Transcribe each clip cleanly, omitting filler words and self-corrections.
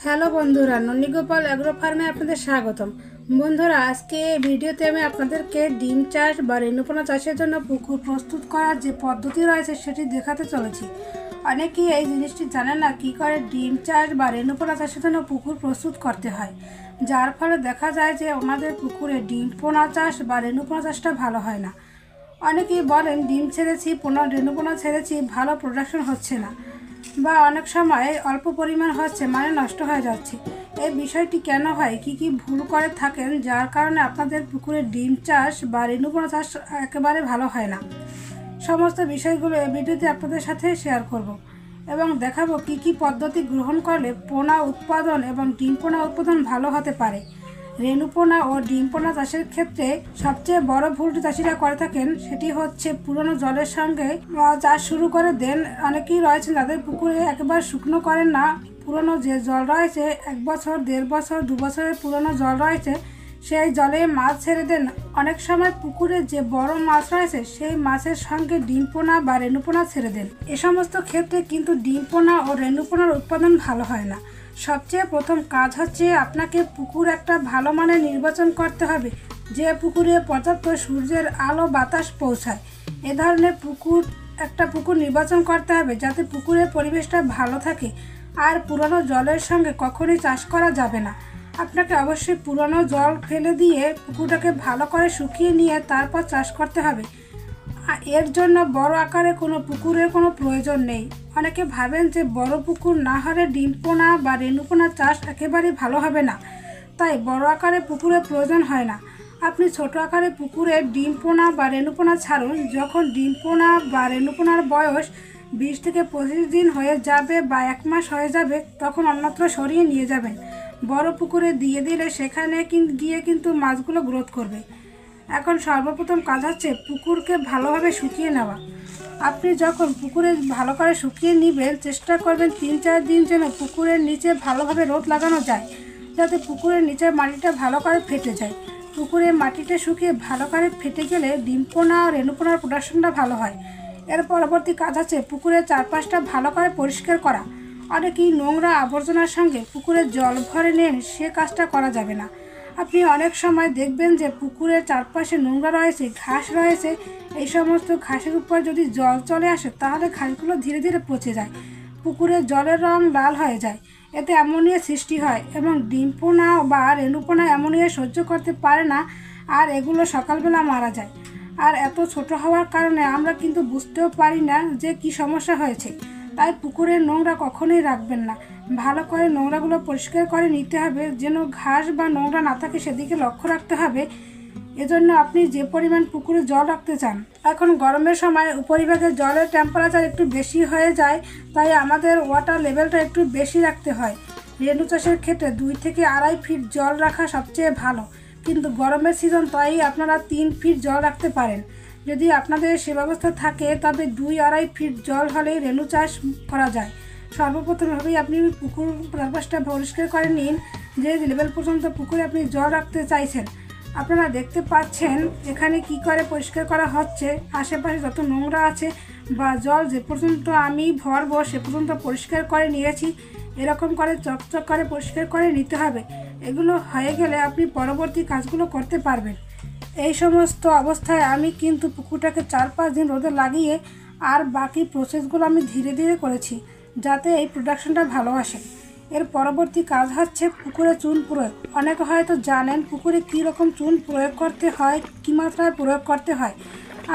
Hello বন্ধুরা, নন্দীগোপাল agro ফার্মে আপনাদের স্বাগতম। বন্ধুরা, আজকে এই ভিডিওতে আমি আপনাদেরকে ডিম চাষ বা রেণুপোনা চাষের জন্য পুকুর প্রস্তুত করার যে পদ্ধতি রয়েছে সেটি দেখাতে চলেছি। অনেকেই এই জিনিসটি জানেন না কী করে ডিম চাষ বা রেণুপোনা চাষের জন্য পুকুর প্রস্তুত করতে হয়, যার ফলে দেখা যায় যে ওনাদের পুকুরে ডিম পোনা চাষ বা রেণুপোনা চাষটা ভালো হয় না। অনেকেই বলেন ডিম ছেড়েছি, রেণুপোনা ছেড়েছি, ভালো প্রোডাকশন হচ্ছে না, বা অনেক সময় অল্প পরিমাণ হচ্ছে মানে নষ্ট হয়ে যাচ্ছে। এই বিষয়টি কেন হয়, কি ভুল করে থাকেন যার কারণে আপনাদের পুকুরে ডিম চাষ বা রেণুপোনা চাষ একেবারে ভালো হয় না, সমস্ত বিষয়গুলো এই ভিডিওতে আপনাদের সাথে শেয়ার করব এবং দেখাবো কি পদ্ধতি গ্রহণ করলে পোনা উৎপাদন এবং ডিম পোনা উৎপাদন ভালো হতে পারে। রেণুপোনা ও ডিম পোনা চাষের ক্ষেত্রে সবচেয়ে বড় ভুলটি চাষিরা করে থাকেন সেটি হচ্ছে পুরনো জলের সঙ্গে চাষ শুরু করে দেন। অনেকেই রয়েছেন যাদের পুকুরে একেবারে শুকনো করেন না, পুরনো যে জল রয়েছে 1 বছর 1.5 বছর 2 বছরের পুরনো জল রয়েছে সেই জলে মাছ ছেড়ে দেন। অনেক সময় পুকুরে যে বড় মাছ রয়েছে সেই মাছের সঙ্গে ডিম পোনা বা রেণুপোনা ছেড়ে দেন। এ সমস্ত ক্ষেত্রে কিন্তু ডিম পোনা ও রেণুপোনার উৎপাদন ভালো হয় না। সবচেয়ে প্রথম কাজ হচ্ছে আপনাকে পুকুর একটা ভালো মানের নির্বাচন করতে হবে, যে পুকুরে পর্যাপ্ত সূর্যের আলো বাতাস পৌঁছায়। এ ধরনের পুকুর নির্বাচন করতে হবে যাতে পুকুরের পরিবেশটা ভালো থাকে। আর পুরনো জলের সঙ্গে কখনোই চাষ করা যাবে না। আপনাকে অবশ্যই পুরনো জল ফেলে দিয়ে পুকুরটাকে ভালো করে শুকিয়ে নিয়ে তারপর চাষ করতে হবে। এর জন্য বড় আকারে কোনো পুকুরের কোনো প্রয়োজন নেই। অনেকে ভাবেন যে বড় পুকুর না হলে ডিম পোনা বা রেণুপোনা চাষ একেবারেই ভালো হবে না, তাই বড় আকারে পুকুরের প্রয়োজন হয় না। আপনি ছোট আকারে পুকুরে ডিম পোনা বা রেণুপোনা ছাড়ুন। যখন ডিম পোনা বা রেণুপোনার বয়স 20 থেকে 25 দিন হয়ে যাবে বা 1 মাস হয়ে যাবে তখন অন্যত্র সরিয়ে নিয়ে যাবেন। বড় পুকুরে দিয়ে দিলে সেখানে গিয়ে কিন্তু মাছগুলো গ্রোথ করবে। এখন সর্বপ্রথম কাজ হচ্ছে পুকুরকে ভালোভাবে শুকিয়ে নেওয়া। আপনি যখন পুকুরে ভালো করে শুকিয়ে নেবেন, চেষ্টা করবেন 3-4 দিন যেন পুকুরের নিচে ভালোভাবে রোদ লাগানো যায়, যাতে পুকুরের নিচের মাটিটা ভালো করে ফেটে যায়। পুকুরের মাটিটা শুকিয়ে ভালো করে ফেটে গেলে ডিম পোনা রেণুপোনার প্রোডাকশনটা ভালো হয়। এর পরবর্তী কাজ হচ্ছে পুকুরের চারপাশটা ভালো করে পরিষ্কার করা। অনেকেই নোংরা আবর্জনার সঙ্গে পুকুরের জল ভরে নেন, সে কাজটা করা যাবে না। আপনি অনেক সময় দেখবেন যে পুকুরের চারপাশে নোংরা রয়েছে, ঘাস রয়েছে। এই সমস্ত ঘাসের উপর যদি জল চলে আসে তাহলে ঘাসগুলো ধীরে ধীরে পচে যায়, পুকুরের জলের রং লাল হয়ে যায়, এতে অ্যামোনিয়া সৃষ্টি হয় এবং ডিম পোনা বা রেণুপোনা অ্যামোনিয়া সহ্য করতে পারে না, আর এগুলো সকালবেলা মারা যায়। আর এত ছোট হওয়ার কারণে আমরা কিন্তু বুঝতেও পারি না যে কি সমস্যা হয়েছে। তাই পুকুরের নোংরা কখনোই রাখবেন না। ভালো করে নোংরাগুলো পরিষ্কার করে নিতে হবে, যেন ঘাস বা নোংরা না থাকে সেদিকে লক্ষ্য রাখতে হবে। এজন্য আপনি যে পরিমাণ পুকুরে জল রাখতে চান, এখন গরমের সময় উপরিভাগে জলের টেম্পারেচার একটু বেশি হয়ে যায়, তাই আমাদের ওয়াটার লেভেলটা একটু বেশি রাখতে হয়। রেণু চাষের ক্ষেত্রে 2 থেকে 2.5 ফিট জল রাখা সবচেয়ে ভালো, কিন্তু গরমের সিজন তাই আপনারা 3 ফিট জল রাখতে পারেন। যদি আপনাদের সে ব্যবস্থা থাকে তবে 2-2.5 ফিট জল হলেই রেণু চাষ করা যায়। সর্বপ্রথমভাবেই আপনি পুকুর চারপাশটা পরিষ্কার করে নিন, যে লেভেল পর্যন্ত পুকুরে আপনি জল রাখতে চাইছেন। আপনারা দেখতে পাচ্ছেন এখানে কি করে পরিষ্কার করা হচ্ছে। আশেপাশে যত নোংরা আছে বা জল যে পর্যন্ত আমি ভরবো সে পর্যন্ত পরিষ্কার করে নিয়েছি। এরকম করে চকচক করে পরিষ্কার করে নিতে হবে। এগুলো হয়ে গেলে আপনি পরবর্তী কাজগুলো করতে পারবেন। এই সমস্ত অবস্থায় আমি কিন্তু পুকুরটাকে 4-5 দিন রোদে লাগিয়ে আর বাকি প্রসেসগুলো আমি ধীরে ধীরে করেছি, যাতে এই প্রোডাকশনটা ভালো আসে। এর পরবর্তী কাজ হচ্ছে পুকুরে চুন প্রয়োগ। অনেকে হয়তো জানেন পুকুরে কী রকম চুন প্রয়োগ করতে হয়, কী মাত্রায় প্রয়োগ করতে হয়।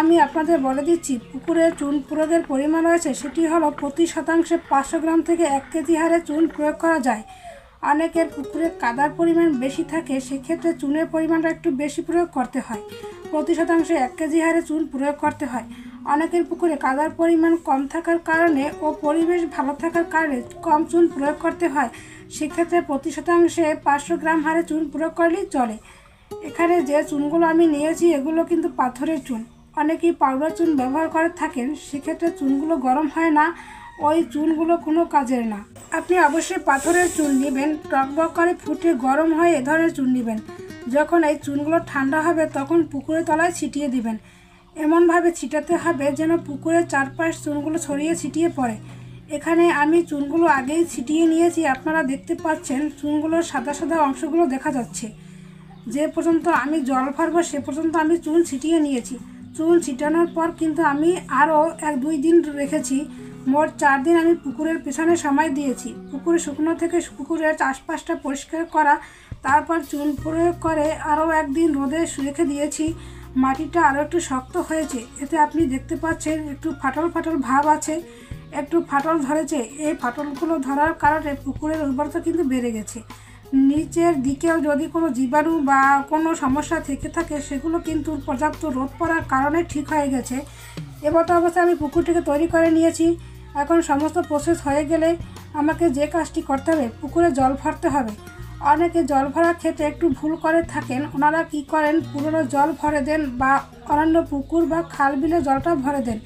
আমি আপনাদের বলে দিচ্ছি, পুকুরে চুন প্রয়োগের পরিমাণ রয়েছে সেটি হলো প্রতি শতাংশে 500 গ্রাম থেকে 1 কেজি হারে চুন প্রয়োগ করা যায়। অনেকের পুকুরে কাদার পরিমাণ বেশি থাকে, সেক্ষেত্রে চুনের পরিমাণটা একটু বেশি প্রয়োগ করতে হয়। প্রতি শতাংশে 1 কেজি হারে চুন প্রয়োগ করতে হয়। অনেকের পুকুরে কাদার পরিমাণ কম থাকার কারণে ও পরিবেশ ভালো থাকার কারণে কম চুন প্রয়োগ করতে হয়, সেক্ষেত্রে প্রতি শতাংশে 500 গ্রাম হারে চুন প্রয়োগ করলেই চলে। এখানে যে চুনগুলো আমি নিয়েছি এগুলো কিন্তু পাথরের চুন। অনেকেই পাউডার চুন ব্যবহার করে থাকেন, সেক্ষেত্রে চুনগুলো গরম হয় না, ওই চুনগুলো কোনো কাজের না। আপনি অবশ্যই পাথরের চুন নেবেন, টকবক করে ফুটে গরম হয় এ ধরনের চুন নেবেন। যখন এই চুনগুলো ঠান্ডা হবে তখন পুকুরের তলায় ছিটিয়ে দিবেন। এমনভাবে ছিটাতে হবে যেন পুকুরের চারপাশ চুনগুলো ছড়িয়ে ছিটিয়ে পড়ে। এখানে আমি চুনগুলো আগেই ছিটিয়ে নিয়েছি, আপনারা দেখতে পাচ্ছেন চুনগুলোর সাদা সাদা অংশগুলো দেখা যাচ্ছে। যে পর্যন্ত আমি জল ভরবো সে পর্যন্ত আমি চুন ছিটিয়ে নিয়েছি। চুন ছিটানোর পর কিন্তু আমি আরও 1-2 দিন রেখেছি। মোট 4 দিন আমি পুকুরের পিছনে সময় দিয়েছি। পুকুরে শুকনো থেকে পুকুরের আশপাশটা পরিষ্কার করা, তারপর চুন প্রয়োগ করে আরও 1 দিন রোদে রেখে দিয়েছি। মাটিটা আরও একটু শক্ত হয়েছে, এতে আপনি দেখতে পাচ্ছেন একটু ফাটল ফাটল ভাব আছে, একটু ফাটল ধরেছে। এই ফাটলগুলো ধরার কারণে পুকুরের উর্বরতা কিন্তু বেড়ে গেছে। নিচের দিকেও যদি কোনো জীবাণু বা কোনো সমস্যা থেকে থাকে সেগুলো কিন্তু পর্যাপ্ত রোদ পড়ার কারণে ঠিক হয়ে গেছে। এমতো অবস্থায় আমি পুকুরটিকে তৈরি করে নিয়েছি। এখন সমস্ত প্রসেস হয়ে গেলে আমাকে যে কাজটি করতে হবে, পুকুরে জল ভরতে হবে। অনেকে জল ভরার ক্ষেত্রে একটু ভুল করে থাকেন। ওনারা কি করেন, পুরনো জল ভরে দেন বা অন্যান্য পুকুর বা খাল বিলে জলটা ভরে দেন।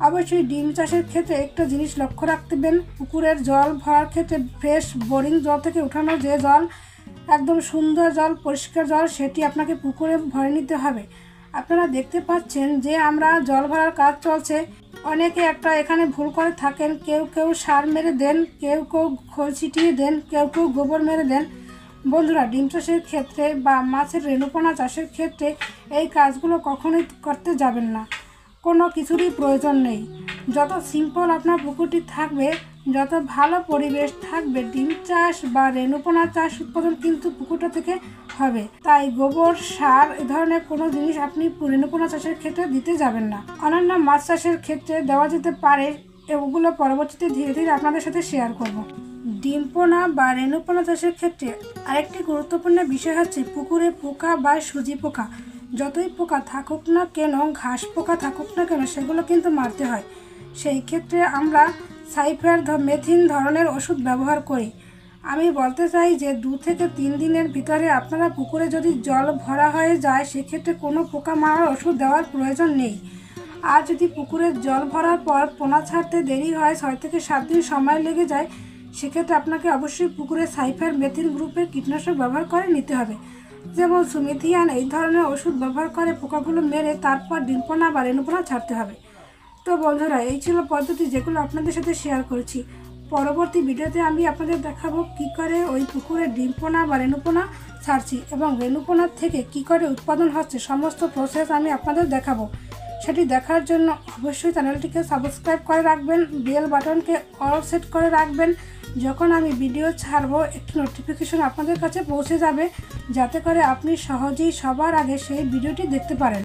অবশ্যই ডিম চাষের ক্ষেত্রে একটা জিনিস লক্ষ্য রাখবেন, পুকুরের জল ভরার ক্ষেত্রে ফ্রেশ বোরিং জল থেকে উঠানো যে জল, একদম সুন্দর জল, পরিষ্কার জল, সেটি আপনাকে পুকুরে ভরে নিতে হবে। আপনারা দেখতে পাচ্ছেন যে আমরা জল ভরার কাজ চলছে। অনেকে একটা এখানে ভুল করে থাকেন, কেউ কেউ সার মেরে দেন, কেউ কেউ খোল ছিটিয়ে দেন, কেউ কেউ গোবর মেরে দেন। বন্ধুরা, ডিম চাষের ক্ষেত্রে বা মাছের রেণুপোনা চাষের ক্ষেত্রে এই কাজগুলো কখনোই করতে যাবেন না। কোনো কিছুরই প্রয়োজন নেই। যত সিম্পল আপনার পুকুরটি থাকবে, যত ভালো পরিবেশ থাকবে, ডিম চাষ বা রেণুপোনা চাষ উৎপাদন কিন্তু পুকুরটা থেকে হবে। তাই গোবর সার এ ধরনের কোনো জিনিস আপনি রেণুপোনা চাষের ক্ষেত্রে দিতে যাবেন না। অন্যান্য মাছ চাষের ক্ষেত্রে দেওয়া যেতে পারে, এগুলো পরবর্তীতে ধীরে ধীরে আপনাদের সাথে শেয়ার করব। ডিম পোনা বা রেণুপোনা চাষের ক্ষেত্রে আরেকটি গুরুত্বপূর্ণ বিষয় হচ্ছে পুকুরে পোকা বা সুজি পোকা। যতই পোকা থাকুক না কেন, ঘাস পোকা থাকুক না কেন, সেগুলো কিন্তু মারতে হয়। সেই ক্ষেত্রে আমরা সাইফারমেথ্রিন ধরনের ওষুধ ব্যবহার করি। আমি বলতে চাই যে 2 থেকে 3 দিনের ভিতরে আপনারা পুকুরে যদি জল ভরা হয়ে যায়, সেক্ষেত্রে কোনো পোকা মারার ওষুধ দেওয়ার প্রয়োজন নেই। আর যদি পুকুরে জল ভরার পর পোনা ছাড়তে দেরি হয়, 6 থেকে 7 দিন সময় লেগে যায়, সেক্ষেত্রে আপনাকে অবশ্যই পুকুরে সাইফারমেথ্রিন গ্রুপের কীটনাশক ব্যবহার করে নিতে হবে। যেমন সুমিথিয়ান এই ধরনের ওষুধ ব্যবহার করে পোকাগুলো মেরে তারপর ডিমপোনা বা রেণুপোনা ছাড়তে হবে। তো বন্ধুরা, এই ছিল পদ্ধতি যেগুলো আপনাদের সাথে শেয়ার করেছি। পরবর্তী ভিডিওতে আমি আপনাদের দেখাবো কী করে ওই পুকুরে ডিমপোনা বা রেণুপোনা ছাড়ছি এবং রেণুপোনার থেকে কী করে উৎপাদন হচ্ছে, সমস্ত প্রসেস আমি আপনাদের দেখাবো। সেটি দেখার জন্য অবশ্যই চ্যানেলটিকে সাবস্ক্রাইব করে রাখবেন, বেল বাটনকে অল সেট করে রাখবেন। যখন আমি ভিডিও ছাড়বো একটি নোটিফিকেশন আপনাদের কাছে পৌঁছে যাবে, যাতে করে আপনি সহজেই সবার আগে সেই ভিডিওটি দেখতে পারেন।